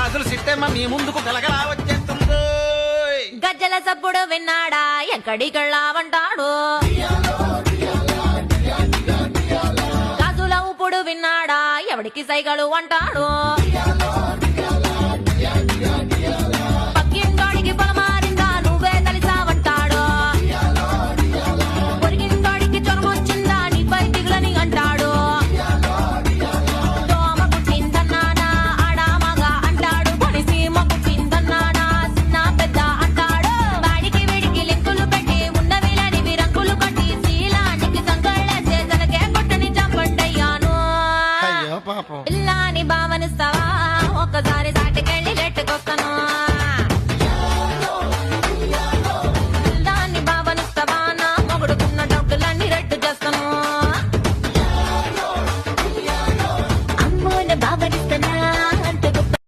గాజులు సిట్టమ్మ మీ ముందుకు గలగలా వచ్చేస్తుందో. గజ్జల సప్పుడు విన్నాడా ఎక్కడికెళ్ళావంటాడు గాజుల ఉప్పుడు విన్నాడా ఎవడికి సైగలు అంటాడు